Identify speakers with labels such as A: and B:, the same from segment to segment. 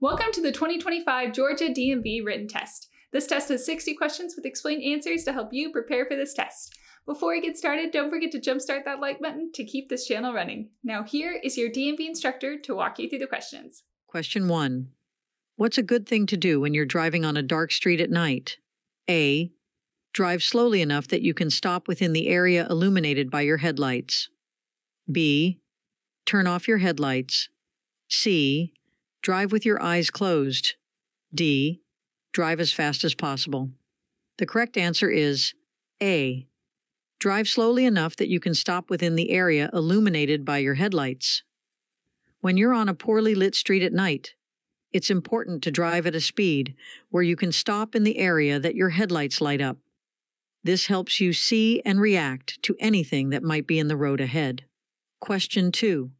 A: Welcome to the 2025 Georgia DMV written test. This test has 60 questions with explained answers to help you prepare for this test. Before we get started, don't forget to jumpstart that like button to keep this channel running. Now here is your DMV instructor to walk you through the questions.
B: Question 1. What's a good thing to do when you're driving on a dark street at night? A. Drive slowly enough that you can stop within the area illuminated by your headlights. B. Turn off your headlights. C. Drive with your eyes closed. D. Drive as fast as possible. The correct answer is A. Drive slowly enough that you can stop within the area illuminated by your headlights. When you're on a poorly lit street at night, it's important to drive at a speed where you can stop in the area that your headlights light up. This helps you see and react to anything that might be in the road ahead. Question 2.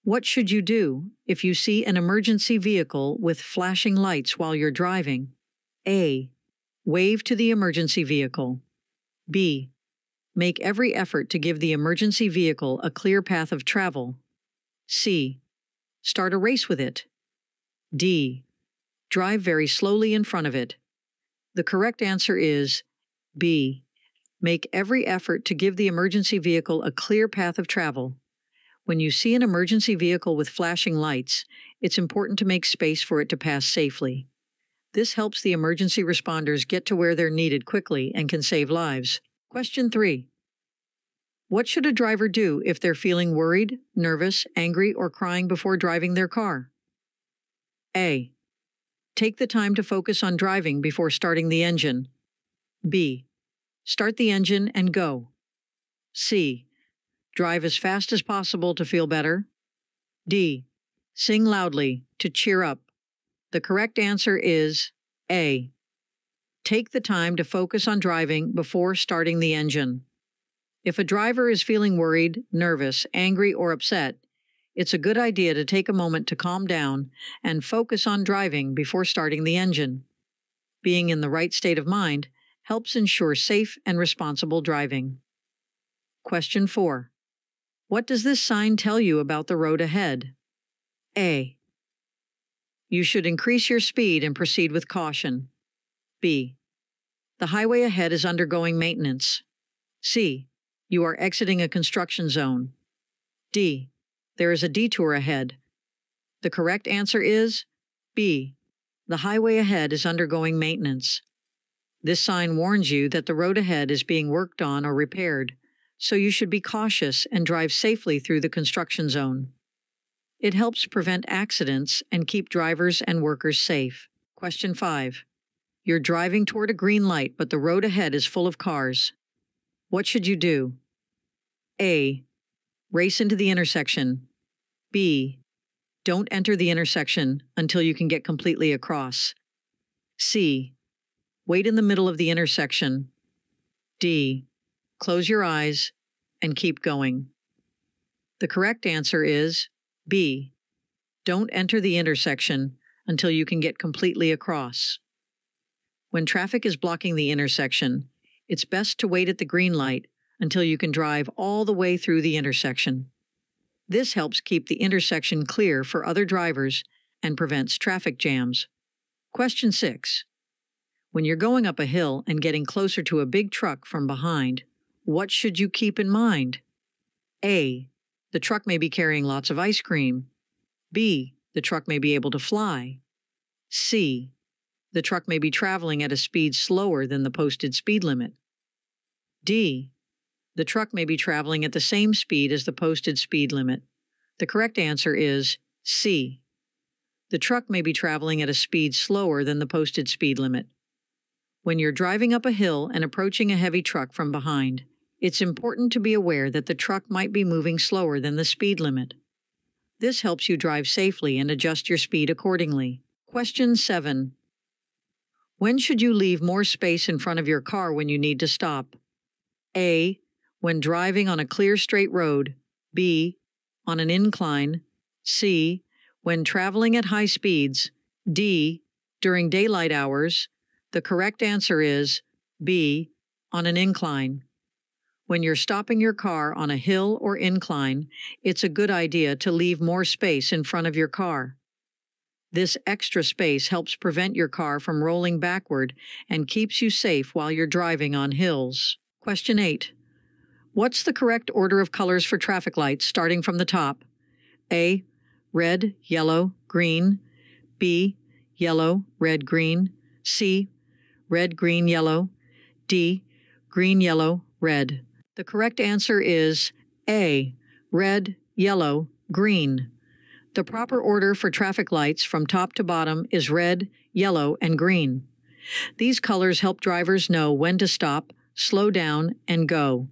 B: What should you do if you see an emergency vehicle with flashing lights while you're driving? A. Wave to the emergency vehicle. B. Make every effort to give the emergency vehicle a clear path of travel. C. Start a race with it. D. Drive very slowly in front of it. The correct answer is B. Make every effort to give the emergency vehicle a clear path of travel. When you see an emergency vehicle with flashing lights, it's important to make space for it to pass safely. This helps the emergency responders get to where they're needed quickly and can save lives. Question 3. What should a driver do if they're feeling worried, nervous, angry, or crying before driving their car? A. Take the time to focus on driving before starting the engine. B. Start the engine and go. C. Drive as fast as possible to feel better. D. Sing loudly to cheer up. The correct answer is A. Take the time to focus on driving before starting the engine. If a driver is feeling worried, nervous, angry, or upset, it's a good idea to take a moment to calm down and focus on driving before starting the engine. Being in the right state of mind helps ensure safe and responsible driving. Question 4. What does this sign tell you about the road ahead? A. You should increase your speed and proceed with caution. B. The highway ahead is undergoing maintenance. C. You are exiting a construction zone. D. There is a detour ahead. The correct answer is B. The highway ahead is undergoing maintenance. This sign warns you that the road ahead is being worked on or repaired, so you should be cautious and drive safely through the construction zone. It helps prevent accidents and keep drivers and workers safe. Question 5. You're driving toward a green light, but the road ahead is full of cars. What should you do? A. Race into the intersection. B. Don't enter the intersection until you can get completely across. C. Wait in the middle of the intersection. D. Close your eyes and keep going. The correct answer is B. Don't enter the intersection until you can get completely across. When traffic is blocking the intersection, it's best to wait at the green light until you can drive all the way through the intersection. This helps keep the intersection clear for other drivers and prevents traffic jams. Question 6. When you're going up a hill and getting closer to a big truck from behind, what should you keep in mind? A. The truck may be carrying lots of ice cream. B. The truck may be able to fly. C. The truck may be traveling at a speed slower than the posted speed limit. D. The truck may be traveling at the same speed as the posted speed limit. The correct answer is C. The truck may be traveling at a speed slower than the posted speed limit. When you're driving up a hill and approaching a heavy truck from behind, it's important to be aware that the truck might be moving slower than the speed limit. This helps you drive safely and adjust your speed accordingly. Question 7. When should you leave more space in front of your car when you need to stop? A. When driving on a clear straight road. B. On an incline. C. When traveling at high speeds. D. During daylight hours. The correct answer is B. On an incline. When you're stopping your car on a hill or incline, it's a good idea to leave more space in front of your car. This extra space helps prevent your car from rolling backward and keeps you safe while you're driving on hills. Question 8. What's the correct order of colors for traffic lights starting from the top? A. Red, yellow, green. B. Yellow, red, green. C. Red, green, yellow. D. Green, yellow, red. The correct answer is A. Red, yellow, green. The proper order for traffic lights from top to bottom is red, yellow, and green. These colors help drivers know when to stop, slow down, and go,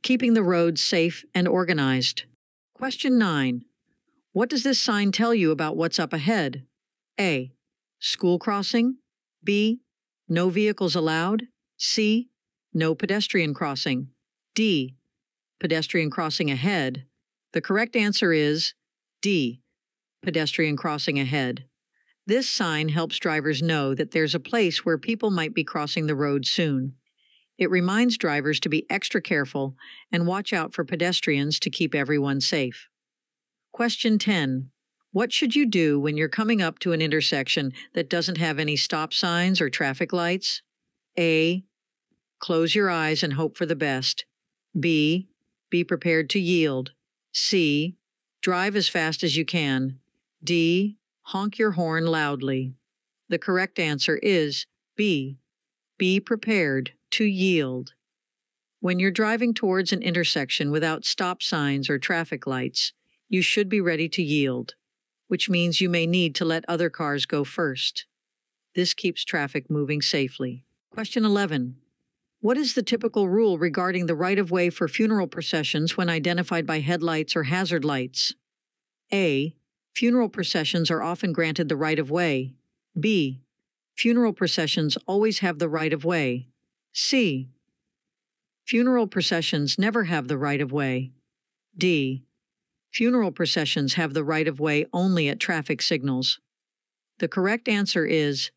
B: keeping the roads safe and organized. Question 9. What does this sign tell you about what's up ahead? A. School crossing. B. No vehicles allowed. C. No pedestrian crossing. D. Pedestrian crossing ahead. The correct answer is D. Pedestrian crossing ahead. This sign helps drivers know that there's a place where people might be crossing the road soon. It reminds drivers to be extra careful and watch out for pedestrians to keep everyone safe. Question 10. What should you do when you're coming up to an intersection that doesn't have any stop signs or traffic lights? A. Close your eyes and hope for the best. B. Be prepared to yield. C. Drive as fast as you can. D. Honk your horn loudly. The correct answer is B. Be prepared to yield. When you're driving towards an intersection without stop signs or traffic lights, you should be ready to yield, which means you may need to let other cars go first. This keeps traffic moving safely. Question 11. What is the typical rule regarding the right-of-way for funeral processions when identified by headlights or hazard lights? A. Funeral processions are often granted the right-of-way. B. Funeral processions always have the right-of-way. C. Funeral processions never have the right-of-way. D. Funeral processions have the right-of-way only at traffic signals. The correct answer is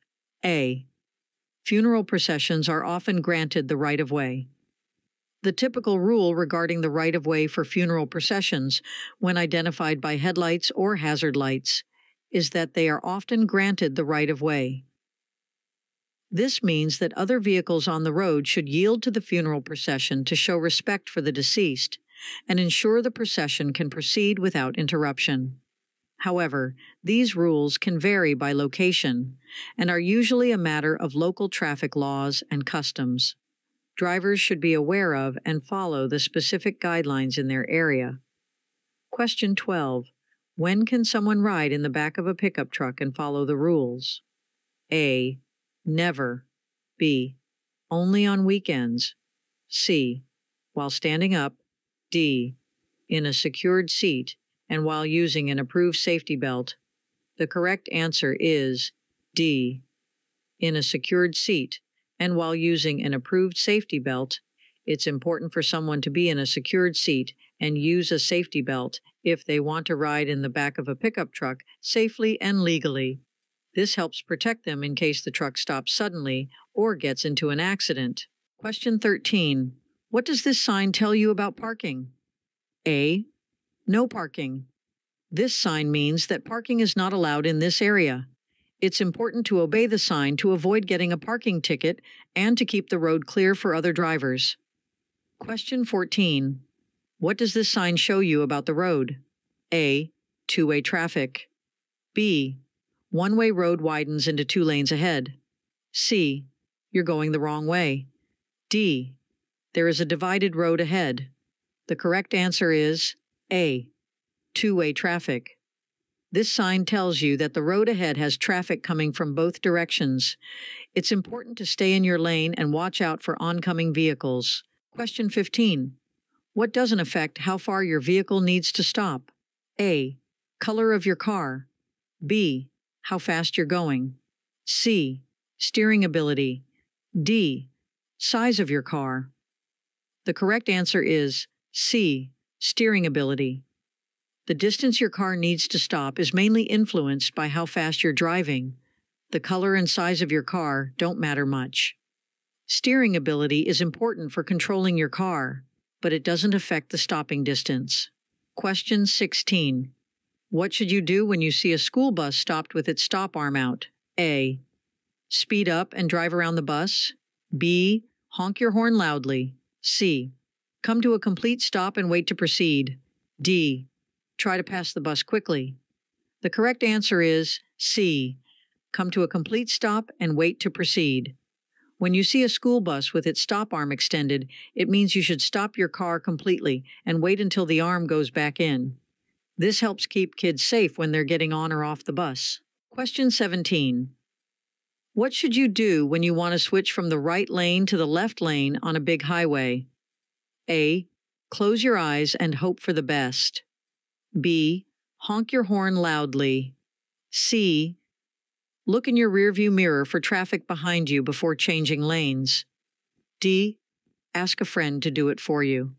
B: A. Funeral processions are often granted the right-of-way. The typical rule regarding the right-of-way for funeral processions, when identified by headlights or hazard lights, is that they are often granted the right-of-way. This means that other vehicles on the road should yield to the funeral procession to show respect for the deceased and ensure the procession can proceed without interruption. However, these rules can vary by location and are usually a matter of local traffic laws and customs. Drivers should be aware of and follow the specific guidelines in their area. Question 12. When can someone ride in the back of a pickup truck and follow the rules? A. Never. B. Only on weekends. C. While standing up. D. In a secured seat and while using an approved safety belt. The correct answer is D. In a secured seat and while using an approved safety belt. It's important for someone to be in a secured seat and use a safety belt if they want to ride in the back of a pickup truck safely and legally. This helps protect them in case the truck stops suddenly or gets into an accident. Question 13. What does this sign tell you about parking? A. No parking. This sign means that parking is not allowed in this area. It's important to obey the sign to avoid getting a parking ticket and to keep the road clear for other drivers. Question 14. What does this sign show you about the road? A. Two-way traffic. B. One-way road widens into 2 lanes ahead. C. You're going the wrong way. D. There is a divided road ahead. The correct answer is A. Two-way traffic. This sign tells you that the road ahead has traffic coming from both directions. It's important to stay in your lane and watch out for oncoming vehicles. Question 15. What doesn't affect how far your vehicle needs to stop? A. Color of your car. B. How fast you're going. C. Steering ability. D. Size of your car. The correct answer is C. Steering ability. The distance your car needs to stop is mainly influenced by how fast you're driving. The color and size of your car don't matter much. Steering ability is important for controlling your car, but it doesn't affect the stopping distance. Question 16. What should you do when you see a school bus stopped with its stop arm out? A. Speed up and drive around the bus. B. Honk your horn loudly. C. Come to a complete stop and wait to proceed. D. Try to pass the bus quickly. The correct answer is C. Come to a complete stop and wait to proceed. When you see a school bus with its stop arm extended, it means you should stop your car completely and wait until the arm goes back in. This helps keep kids safe when they're getting on or off the bus. Question 17. What should you do when you want to switch from the right lane to the left lane on a big highway? A. Close your eyes and hope for the best. B. Honk your horn loudly. C. Look in your rearview mirror for traffic behind you before changing lanes. D. Ask a friend to do it for you.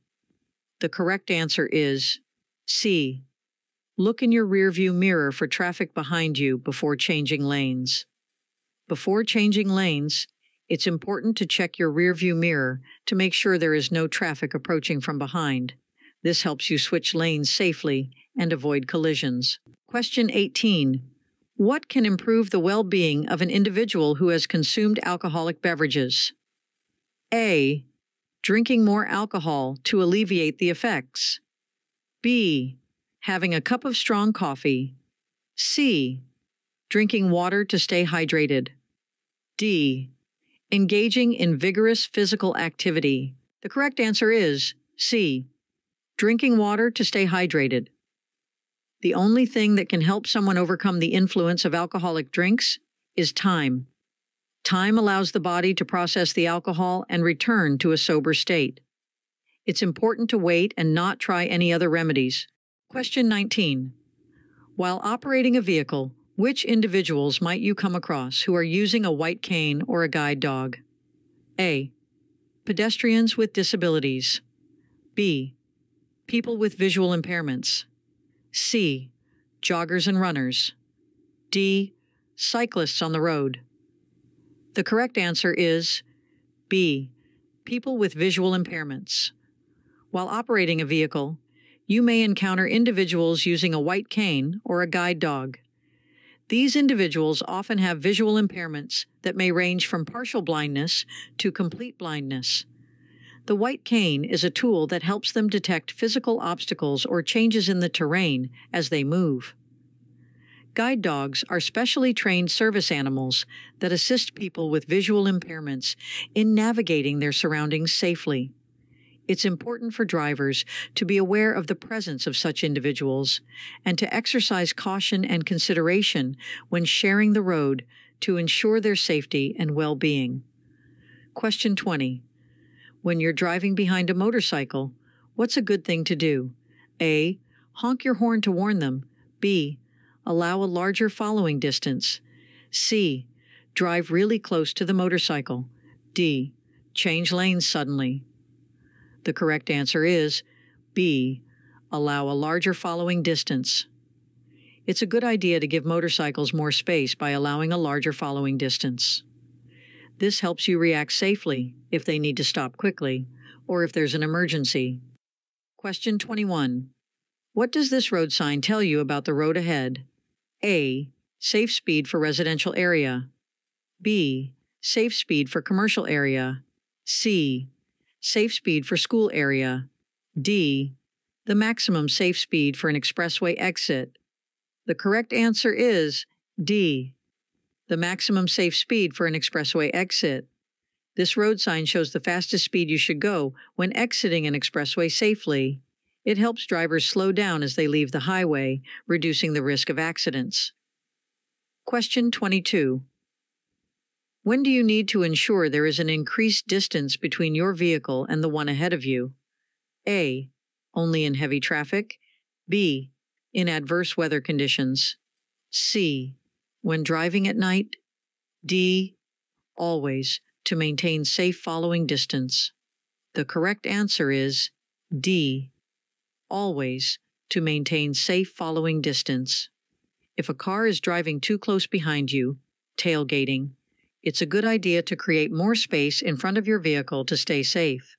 B: The correct answer is C. Look in your rearview mirror for traffic behind you before changing lanes. Before changing lanes, it's important to check your rearview mirror to make sure there is no traffic approaching from behind. This helps you switch lanes safely and avoid collisions. Question 18. What can improve the well-being of an individual who has consumed alcoholic beverages? A. Drinking more alcohol to alleviate the effects. B. Having a cup of strong coffee. C. Drinking water to stay hydrated. D. Engaging in vigorous physical activity. The correct answer is C. Drinking water to stay hydrated. The only thing that can help someone overcome the influence of alcoholic drinks is time. Time allows the body to process the alcohol and return to a sober state. It's important to wait and not try any other remedies. Question 19. While operating a vehicle, which individuals might you come across who are using a white cane or a guide dog? A. Pedestrians with disabilities. B. People with visual impairments. C. Joggers and runners. D. Cyclists on the road. The correct answer is B. People with visual impairments. While operating a vehicle, you may encounter individuals using a white cane or a guide dog. These individuals often have visual impairments that may range from partial blindness to complete blindness. The white cane is a tool that helps them detect physical obstacles or changes in the terrain as they move. Guide dogs are specially trained service animals that assist people with visual impairments in navigating their surroundings safely. It's important for drivers to be aware of the presence of such individuals and to exercise caution and consideration when sharing the road to ensure their safety and well-being. Question 20. When you're driving behind a motorcycle, what's a good thing to do? A. Honk your horn to warn them. B. Allow a larger following distance. C. Drive really close to the motorcycle. D. Change lanes suddenly. The correct answer is B. Allow a larger following distance. It's a good idea to give motorcycles more space by allowing a larger following distance. This helps you react safely if they need to stop quickly or if there's an emergency. Question 21. What does this road sign tell you about the road ahead? A. Safe speed for residential area. B. Safe speed for commercial area. C. Safe speed for school area. D. The maximum safe speed for an expressway exit. The correct answer is D. The maximum safe speed for an expressway exit. This road sign shows the fastest speed you should go when exiting an expressway safely. It helps drivers slow down as they leave the highway, reducing the risk of accidents. Question 22. When do you need to ensure there is an increased distance between your vehicle and the one ahead of you? A. Only in heavy traffic. B. In adverse weather conditions. C. When driving at night. D. Always, to maintain safe following distance. The correct answer is D. Always, to maintain safe following distance. If a car is driving too close behind you, tailgating, it's a good idea to create more space in front of your vehicle to stay safe.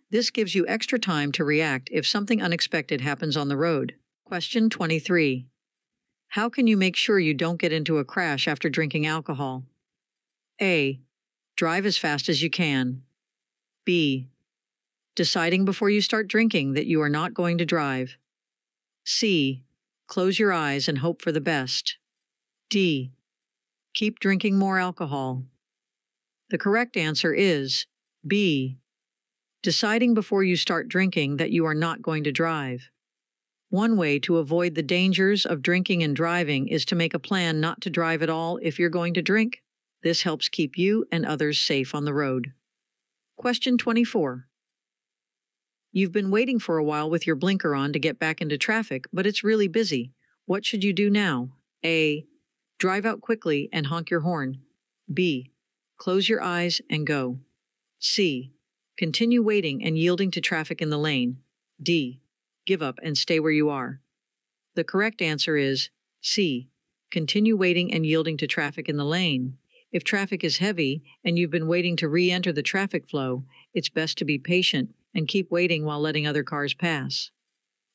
B: This gives you extra time to react if something unexpected happens on the road. Question 23. How can you make sure you don't get into a crash after drinking alcohol? A. Drive as fast as you can. B. Deciding before you start drinking that you are not going to drive. C. Close your eyes and hope for the best. D. Keep drinking more alcohol. The correct answer is B. Deciding before you start drinking that you are not going to drive. One way to avoid the dangers of drinking and driving is to make a plan not to drive at all if you're going to drink. This helps keep you and others safe on the road. Question 24. You've been waiting for a while with your blinker on to get back into traffic, but it's really busy. What should you do now? A. Drive out quickly and honk your horn. B. Close your eyes and go. C. Continue waiting and yielding to traffic in the lane. D. Give up and stay where you are. The correct answer is C. Continue waiting and yielding to traffic in the lane. If traffic is heavy and you've been waiting to re-enter the traffic flow, it's best to be patient and keep waiting while letting other cars pass.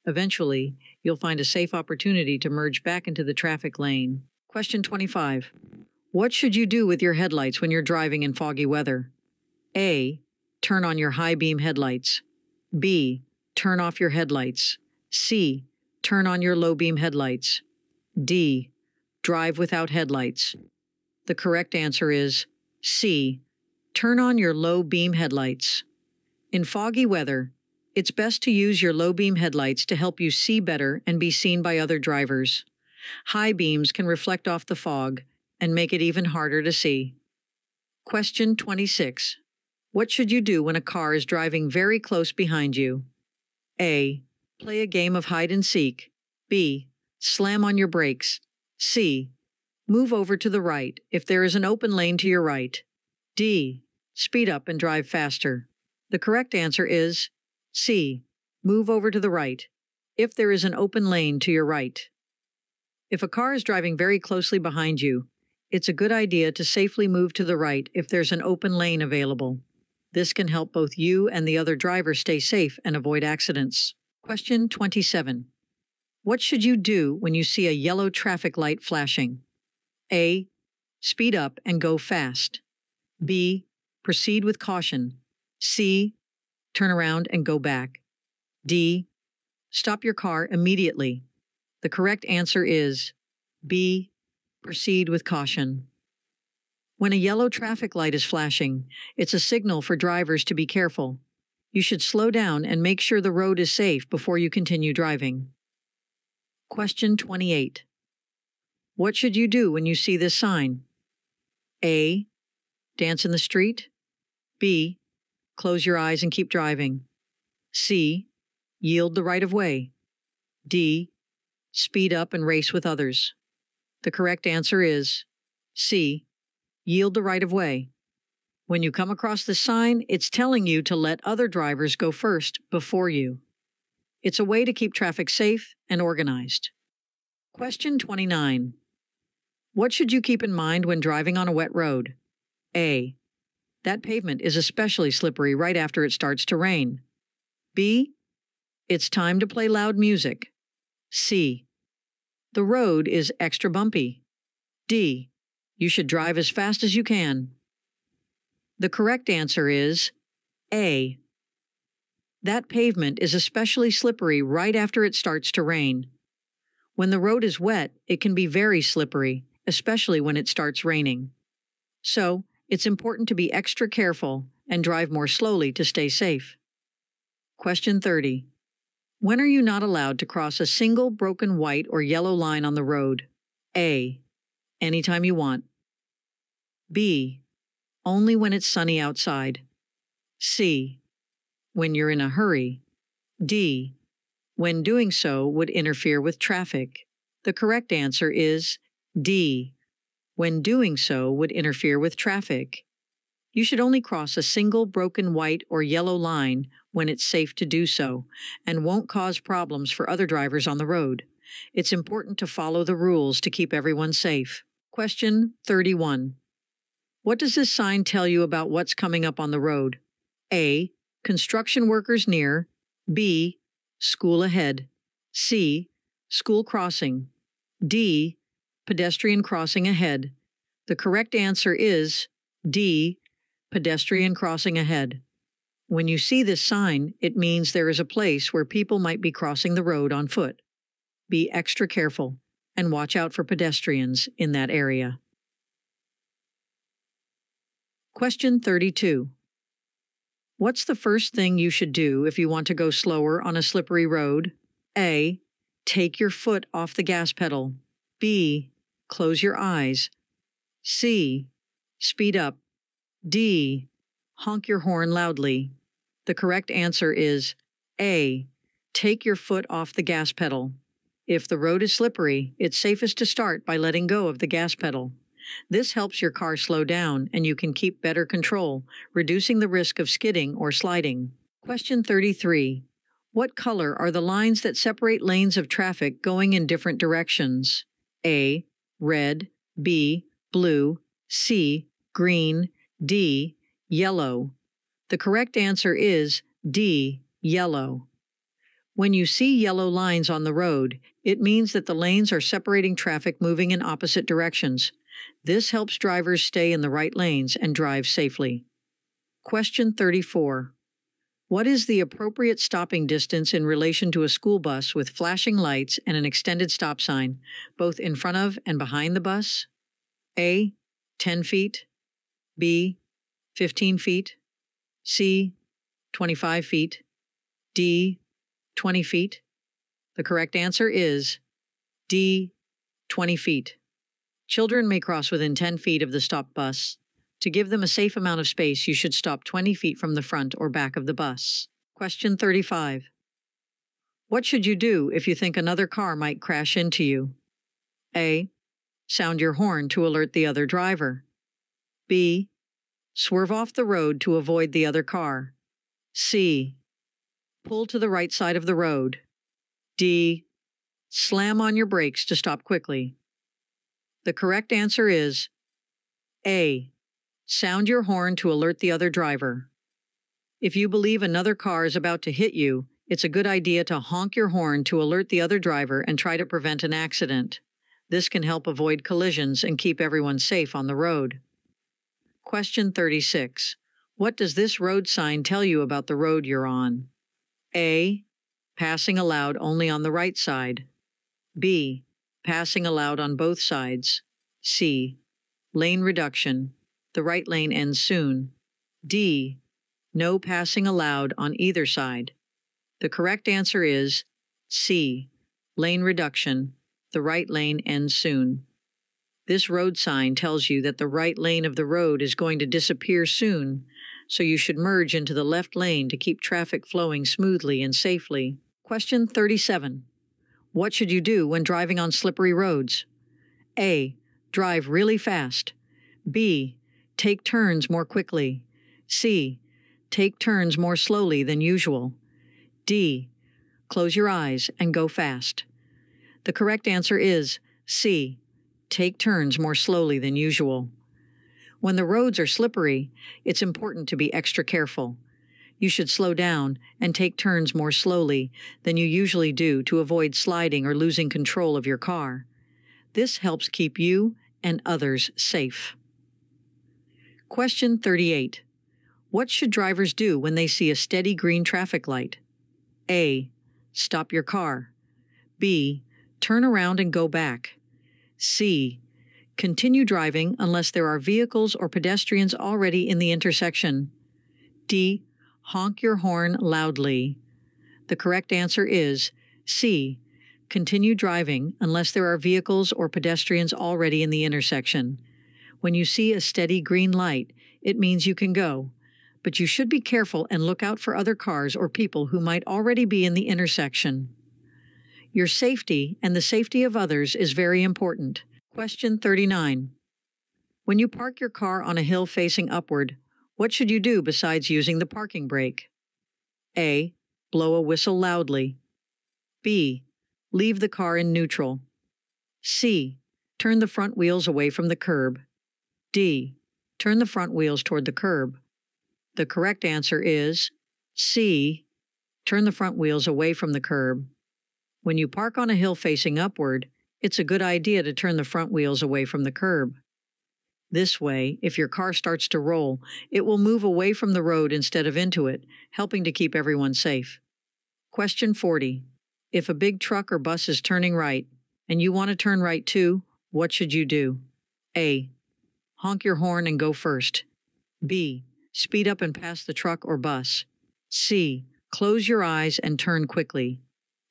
B: Eventually, you'll find a safe opportunity to merge back into the traffic lane. Question 25. What should you do with your headlights when you're driving in foggy weather? A. Turn on your high beam headlights. B. Turn off your headlights. C. Turn on your low beam headlights. D. Drive without headlights. The correct answer is C. Turn on your low beam headlights. In foggy weather, it's best to use your low beam headlights to help you see better and be seen by other drivers. High beams can reflect off the fog and make it even harder to see. Question 26. What should you do when a car is driving very close behind you? A. Play a game of hide and seek. B. Slam on your brakes. C. Move over to the right if there is an open lane to your right. D. Speed up and drive faster. The correct answer is C. Move over to the right if there is an open lane to your right. If a car is driving very closely behind you, it's a good idea to safely move to the right if there's an open lane available. This can help both you and the other driver stay safe and avoid accidents. Question 27. What should you do when you see a yellow traffic light flashing? A. Speed up and go fast. B. Proceed with caution. C. Turn around and go back. D. Stop your car immediately. The correct answer is B. Proceed with caution. When a yellow traffic light is flashing, it's a signal for drivers to be careful. You should slow down and make sure the road is safe before you continue driving. Question 28. What should you do when you see this sign? A. Dance in the street. B. Close your eyes and keep driving. C. Yield the right of way. D. Speed up and race with others. The correct answer is C. Yield the right of way. When you come across the sign, it's telling you to let other drivers go first before you. It's a way to keep traffic safe and organized. Question 29. What should you keep in mind when driving on a wet road? A. That pavement is especially slippery right after it starts to rain. B. It's time to play loud music. C. The road is extra bumpy. D. You should drive as fast as you can. The correct answer is A. That pavement is especially slippery right after it starts to rain. When the road is wet, it can be very slippery, especially when it starts raining. So, it's important to be extra careful and drive more slowly to stay safe. Question 30. When are you not allowed to cross a single broken white or yellow line on the road? A. Anytime you want. B. Only when it's sunny outside. C. When you're in a hurry. D. When doing so would interfere with traffic. The correct answer is D. When doing so would interfere with traffic. You should only cross a single broken white or yellow line when it's safe to do so and won't cause problems for other drivers on the road. It's important to follow the rules to keep everyone safe. Question 31. What does this sign tell you about what's coming up on the road? A. Construction workers near. B. School ahead. C. School crossing. D. Pedestrian crossing ahead. The correct answer is D. Pedestrian crossing ahead. When you see this sign, it means there is a place where people might be crossing the road on foot. Be extra careful and watch out for pedestrians in that area. Question 32. What's the first thing you should do if you want to go slower on a slippery road? A. Take your foot off the gas pedal. B. Close your eyes. C. Speed up. D. Honk your horn loudly. The correct answer is A. Take your foot off the gas pedal. If the road is slippery, it's safest to start by letting go of the gas pedal. This helps your car slow down and you can keep better control, reducing the risk of skidding or sliding. Question 33. What color are the lines that separate lanes of traffic going in different directions? A. Red. B. Blue. C. Green. D. Yellow. The correct answer is D. Yellow. When you see yellow lines on the road, it means that the lanes are separating traffic moving in opposite directions. This helps drivers stay in the right lanes and drive safely. Question 34. What is the appropriate stopping distance in relation to a school bus with flashing lights and an extended stop sign, both in front of and behind the bus? A. 10 feet. B. 15 feet. C. 25 feet. D. 20 feet. The correct answer is D. 20 feet. Children may cross within 10 feet of the stopped bus. To give them a safe amount of space, you should stop 20 feet from the front or back of the bus. Question 35. What should you do if you think another car might crash into you? A. Sound your horn to alert the other driver. B. Swerve off the road to avoid the other car. C. Pull to the right side of the road. D. Slam on your brakes to stop quickly. The correct answer is A. Sound your horn to alert the other driver. If you believe another car is about to hit you, it's a good idea to honk your horn to alert the other driver and try to prevent an accident. This can help avoid collisions and keep everyone safe on the road. Question 36. What does this road sign tell you about the road you're on? A. Passing allowed only on the right side. B. Passing allowed on both sides. C. Lane reduction. The right lane ends soon. D. No passing allowed on either side. The correct answer is C. Lane reduction. The right lane ends soon. This road sign tells you that the right lane of the road is going to disappear soon, so you should merge into the left lane to keep traffic flowing smoothly and safely. Question 37. What should you do when driving on slippery roads? A. Drive really fast. B. Take turns more quickly. C. Take turns more slowly than usual. D. Close your eyes and go fast. The correct answer is C. Take turns more slowly than usual. When the roads are slippery, it's important to be extra careful. You should slow down and take turns more slowly than you usually do to avoid sliding or losing control of your car. This helps keep you and others safe. Question 38. What should drivers do when they see a steady green traffic light? A. Stop your car. B. Turn around and go back. C. Continue driving unless there are vehicles or pedestrians already in the intersection. D. Honk your horn loudly. The correct answer is C. Continue driving unless there are vehicles or pedestrians already in the intersection. When you see a steady green light, it means you can go, but you should be careful and look out for other cars or people who might already be in the intersection. Your safety and the safety of others is very important. Question 39. When you park your car on a hill facing upward, what should you do besides using the parking brake? A. Blow a whistle loudly. B. Leave the car in neutral. C. Turn the front wheels away from the curb. D. Turn the front wheels toward the curb. The correct answer is C. Turn the front wheels away from the curb. When you park on a hill facing upward, it's a good idea to turn the front wheels away from the curb. This way, if your car starts to roll, it will move away from the road instead of into it, helping to keep everyone safe. Question 40. If a big truck or bus is turning right, and you want to turn right too, what should you do? A. Honk your horn and go first. B. Speed up and pass the truck or bus. C. Close your eyes and turn quickly.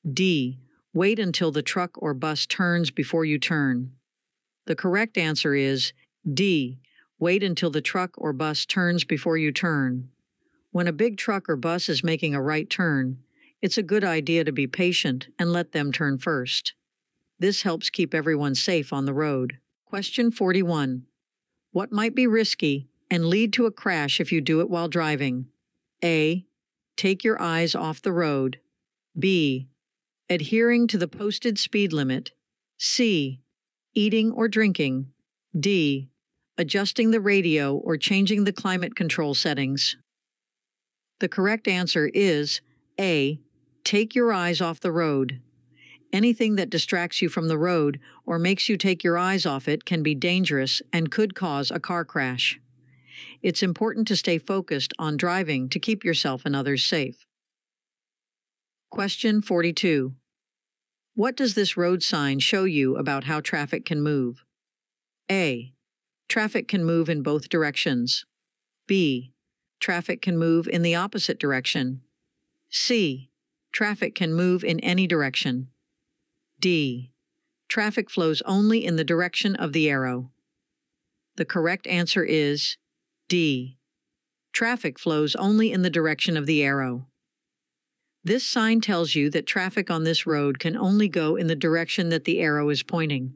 B: D. Wait until the truck or bus turns before you turn. The correct answer is D. Wait until the truck or bus turns before you turn. When a big truck or bus is making a right turn, it's a good idea to be patient and let them turn first. This helps keep everyone safe on the road. Question 41. What might be risky and lead to a crash if you do it while driving? A. Take your eyes off the road. B. Adhering to the posted speed limit. C. Eating or drinking. D. Adjusting the radio or changing the climate control settings. The correct answer is A. Take your eyes off the road. Anything that distracts you from the road or makes you take your eyes off it can be dangerous and could cause a car crash. It's important to stay focused on driving to keep yourself and others safe. Question 42. What does this road sign show you about how traffic can move? A. Traffic can move in both directions. B. Traffic can move in the opposite direction. C. Traffic can move in any direction. D. Traffic flows only in the direction of the arrow. The correct answer is D. Traffic flows only in the direction of the arrow. This sign tells you that traffic on this road can only go in the direction that the arrow is pointing.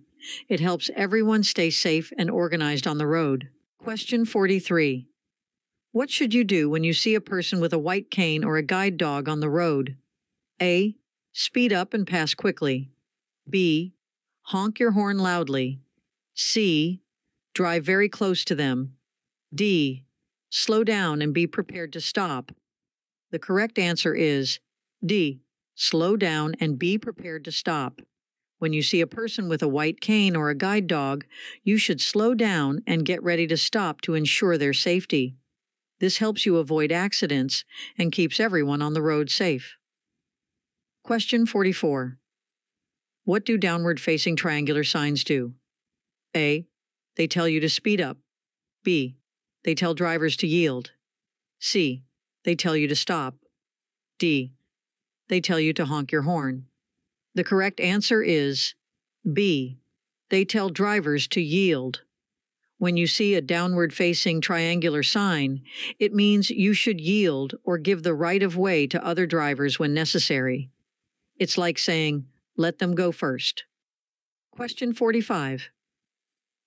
B: It helps everyone stay safe and organized on the road. Question 43. What should you do when you see a person with a white cane or a guide dog on the road? A. Speed up and pass quickly. B. Honk your horn loudly. C. Drive very close to them. D. Slow down and be prepared to stop. The correct answer is D. Slow down and be prepared to stop. When you see a person with a white cane or a guide dog, you should slow down and get ready to stop to ensure their safety. This helps you avoid accidents and keeps everyone on the road safe. Question 44. What do downward-facing triangular signs do? A. They tell you to speed up. B. They tell drivers to yield. C. They tell you to stop. D. They tell you to honk your horn. The correct answer is B. They tell drivers to yield. When you see a downward-facing triangular sign, it means you should yield or give the right of way to other drivers when necessary. It's like saying, let them go first. Question 45.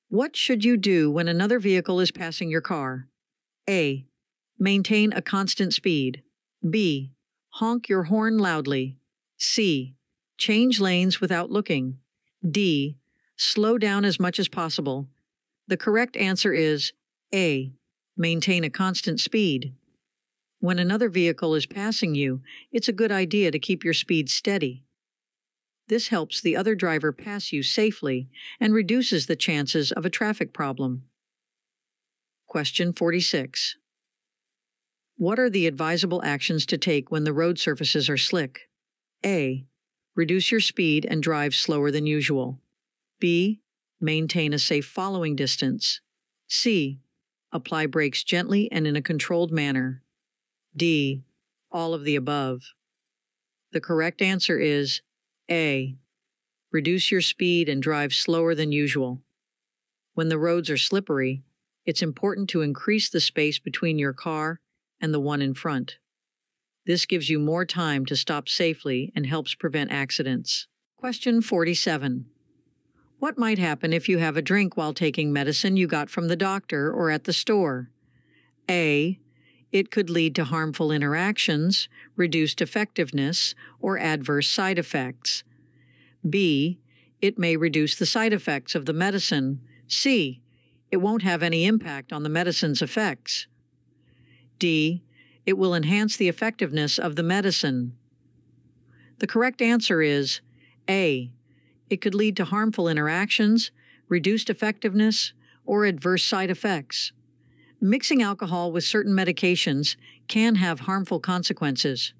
B: What should you do when another vehicle is passing your car? A. Maintain a constant speed. B. Honk your horn loudly. C. Change lanes without looking. D. Slow down as much as possible. The correct answer is A. Maintain a constant speed. When another vehicle is passing you, it's a good idea to keep your speed steady. This helps the other driver pass you safely and reduces the chances of a traffic problem. Question 46. What are the advisable actions to take when the road surfaces are slick? A. Reduce your speed and drive slower than usual. B. Maintain a safe following distance. C. Apply brakes gently and in a controlled manner. D. All of the above. The correct answer is A. Reduce your speed and drive slower than usual. When the roads are slippery, it's important to increase the space between your car and the one in front. This gives you more time to stop safely and helps prevent accidents. Question 47. What might happen if you have a drink while taking medicine you got from the doctor or at the store? A. It could lead to harmful interactions, reduced effectiveness, or adverse side effects. B. It may reduce the side effects of the medicine. C. It won't have any impact on the medicine's effects. D. It will enhance the effectiveness of the medicine. The correct answer is A. It could lead to harmful interactions, reduced effectiveness, or adverse side effects. Mixing alcohol with certain medications can have harmful consequences.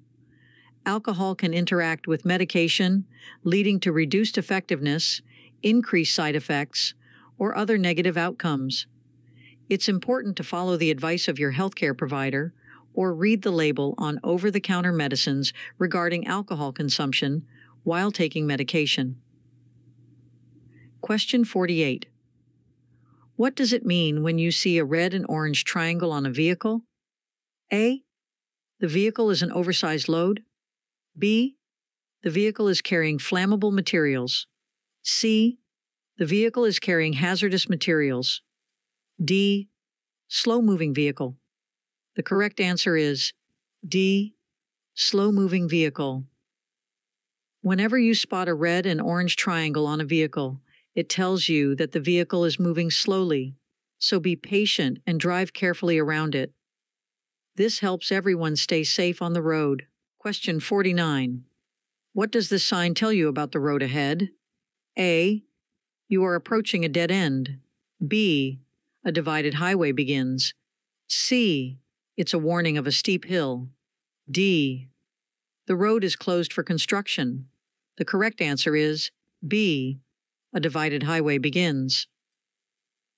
B: Alcohol can interact with medication, leading to reduced effectiveness, increased side effects, or other negative outcomes. It's important to follow the advice of your healthcare provider or read the label on over-the-counter medicines regarding alcohol consumption while taking medication. Question 48. What does it mean when you see a red and orange triangle on a vehicle? A. The vehicle is an oversized load. B. The vehicle is carrying flammable materials. C. The vehicle is carrying hazardous materials. D. Slow-moving vehicle. The correct answer is D. Slow-moving vehicle. Whenever you spot a red and orange triangle on a vehicle, it tells you that the vehicle is moving slowly, so be patient and drive carefully around it. This helps everyone stay safe on the road. Question 49. What does this sign tell you about the road ahead? A. You are approaching a dead end. B. A divided highway begins. C. It's a warning of a steep hill. D. The road is closed for construction. The correct answer is B. A divided highway begins.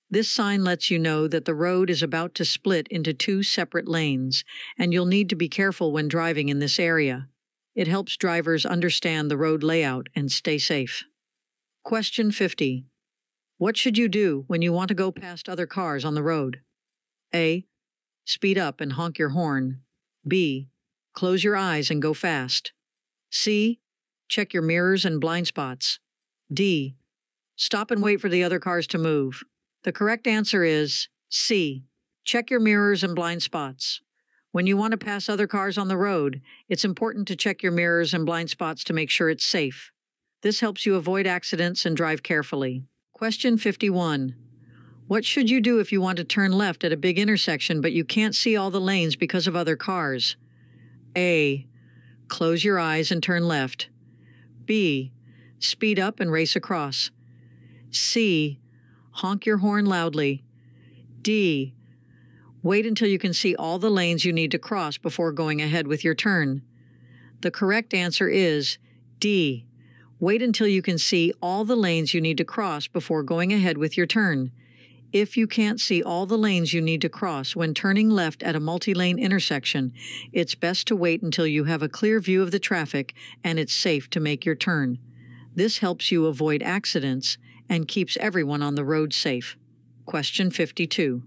B: This sign lets you know that the road is about to split into two separate lanes, and you'll need to be careful when driving in this area. It helps drivers understand the road layout and stay safe. Question 50. What should you do when you want to go past other cars on the road? A. Speed up and honk your horn. B. Close your eyes and go fast. C. Check your mirrors and blind spots. D. Stop and wait for the other cars to move. The correct answer is C. Check your mirrors and blind spots. When you want to pass other cars on the road, it's important to check your mirrors and blind spots to make sure it's safe. This helps you avoid accidents and drive carefully. Question 51. What should you do if you want to turn left at a big intersection but you can't see all the lanes because of other cars? A. Close your eyes and turn left. B. Speed up and race across. C. Honk your horn loudly. D. Wait until you can see all the lanes you need to cross before going ahead with your turn. The correct answer is D. Wait until you can see all the lanes you need to cross before going ahead with your turn. If you can't see all the lanes you need to cross when turning left at a multi-lane intersection, it's best to wait until you have a clear view of the traffic and it's safe to make your turn. This helps you avoid accidents and keeps everyone on the road safe. Question 52.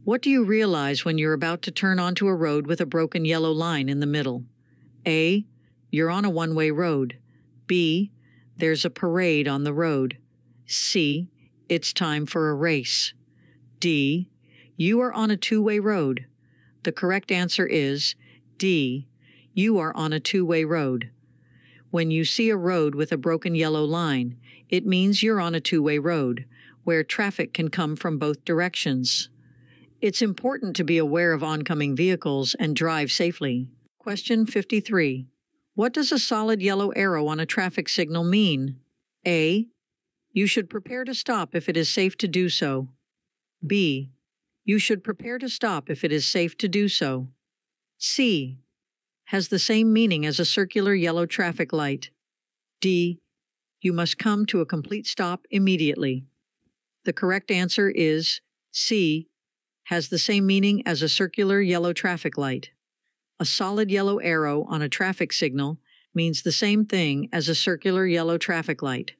B: What do you realize when you're about to turn onto a road with a broken yellow line in the middle? A. You're on a one-way road. B. There's a parade on the road. C. It's time for a race. D. You are on a two-way road. The correct answer is D. You are on a two-way road. When you see a road with a broken yellow line, it means you're on a two-way road, where traffic can come from both directions. It's important to be aware of oncoming vehicles and drive safely. Question 53. What does a solid yellow arrow on a traffic signal mean? A. You should prepare to stop if it is safe to do so. B. You should prepare to stop if it is safe to do so. C. Has the same meaning as a circular yellow traffic light. D. You must come to a complete stop immediately. The correct answer is C. Has the same meaning as a circular yellow traffic light. A solid yellow arrow on a traffic signal means the same thing as a circular yellow traffic light.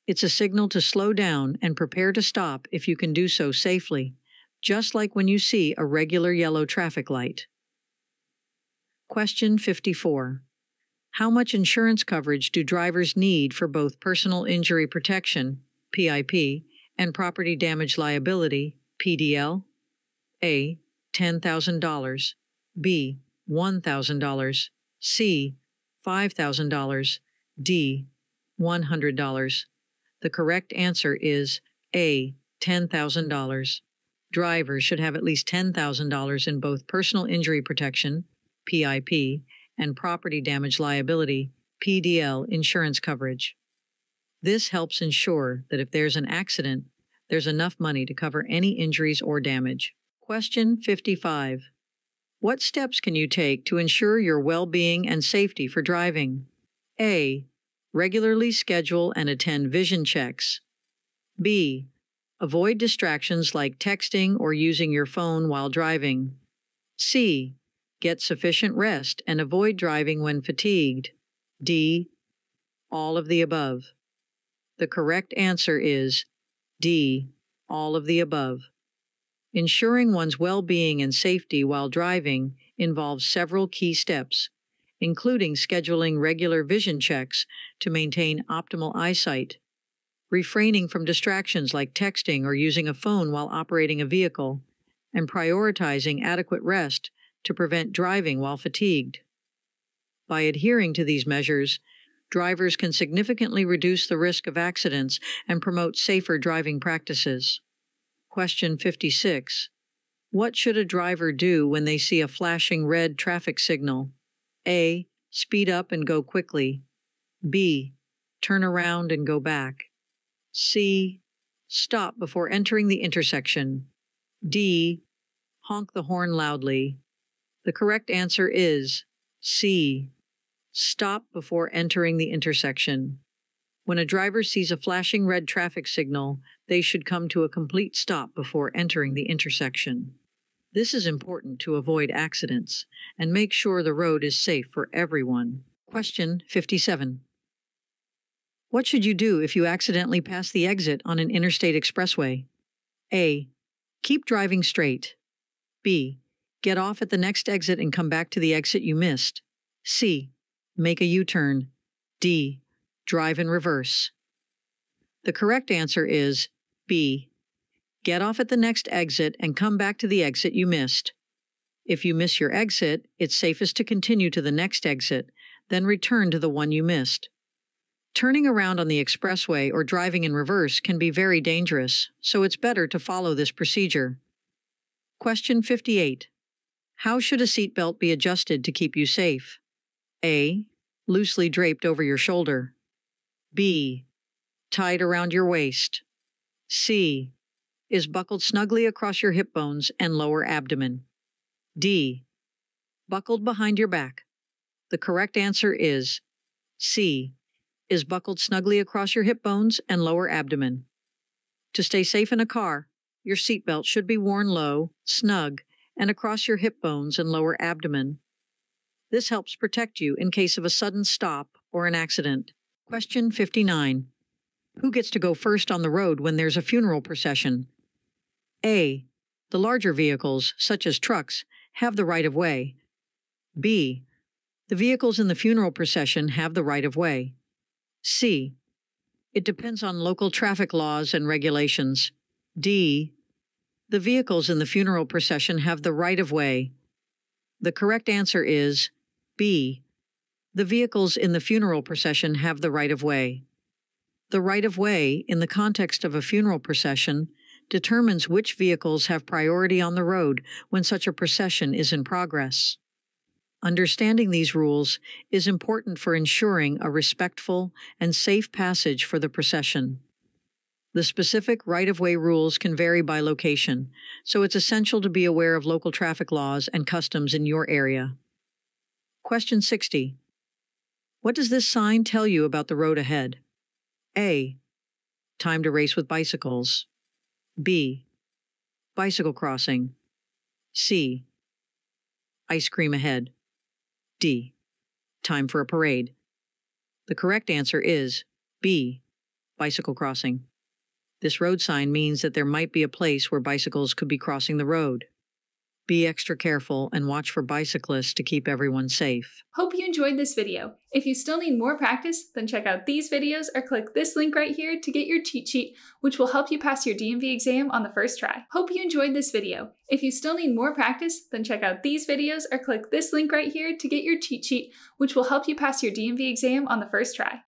B: It's a signal to slow down and prepare to stop if you can do so safely, just like when you see a regular yellow traffic light. Question 54. How much insurance coverage do drivers need for both personal injury protection, PIP, and property damage liability, PDL? A. $10,000. B. $1,000. C. $5,000. D. $100. The correct answer is A. $10,000. Drivers should have at least $10,000 in both personal injury protection, PIP, and property damage liability, PDL, insurance coverage. This helps ensure that if there's an accident, there's enough money to cover any injuries or damage. Question 55. What steps can you take to ensure your well-being and safety for driving? A. Regularly schedule and attend vision checks. B. Avoid distractions like texting or using your phone while driving. C. Get sufficient rest and avoid driving when fatigued. D. All of the above. The correct answer is D. All of the above. Ensuring one's well-being and safety while driving involves several key steps, including scheduling regular vision checks to maintain optimal eyesight, refraining from distractions like texting or using a phone while operating a vehicle, and prioritizing adequate rest to prevent driving while fatigued. By adhering to these measures, drivers can significantly reduce the risk of accidents and promote safer driving practices. Question 56. What should a driver do when they see a flashing red traffic signal? A. Speed up and go quickly. B. Turn around and go back. C. Stop before entering the intersection. D. Honk the horn loudly. The correct answer is C. Stop before entering the intersection. When a driver sees a flashing red traffic signal, they should come to a complete stop before entering the intersection. This is important to avoid accidents and make sure the road is safe for everyone. Question 57. What should you do if you accidentally pass the exit on an interstate expressway? A. Keep driving straight. B. Get off at the next exit and come back to the exit you missed. C. Make a U-turn. D. Drive in reverse. The correct answer is B. Get off at the next exit and come back to the exit you missed. If you miss your exit, it's safest to continue to the next exit, then return to the one you missed. Turning around on the expressway or driving in reverse can be very dangerous, so it's better to follow this procedure. Question 58. How should a seatbelt be adjusted to keep you safe? A. Loosely draped over your shoulder. B. Tied around your waist. C. Is buckled snugly across your hip bones and lower abdomen. D. Buckled behind your back. The correct answer is C. Is buckled snugly across your hip bones and lower abdomen. To stay safe in a car, your seatbelt should be worn low, snug, and across your hip bones and lower abdomen. This helps protect you in case of a sudden stop or an accident. Question 59. Who gets to go first on the road when there's a funeral procession? A. The larger vehicles, such as trucks, have the right of way. B. The vehicles in the funeral procession have the right of way. C. It depends on local traffic laws and regulations. D. The vehicles in the funeral procession have the right of way. The correct answer is B. The vehicles in the funeral procession have the right of way. The right of way, in the context of a funeral procession, determines which vehicles have priority on the road when such a procession is in progress. Understanding these rules is important for ensuring a respectful and safe passage for the procession. The specific right-of-way rules can vary by location, so it's essential to be aware of local traffic laws and customs in your area. Question 60. What does this sign tell you about the road ahead? A. Time to race with bicycles. B. Bicycle crossing. C. Ice cream ahead. D. Time for a parade. The correct answer is B. Bicycle crossing. This road sign means that there might be a place where bicycles could be crossing the road. Be extra careful and watch for bicyclists to keep everyone safe.
A: Hope you enjoyed this video. If you still need more practice, then check out these videos or click this link right here to get your cheat sheet, which will help you pass your DMV exam on the first try. Hope you enjoyed this video. If you still need more practice, then check out these videos or click this link right here to get your cheat sheet, which will help you pass your DMV exam on the first try.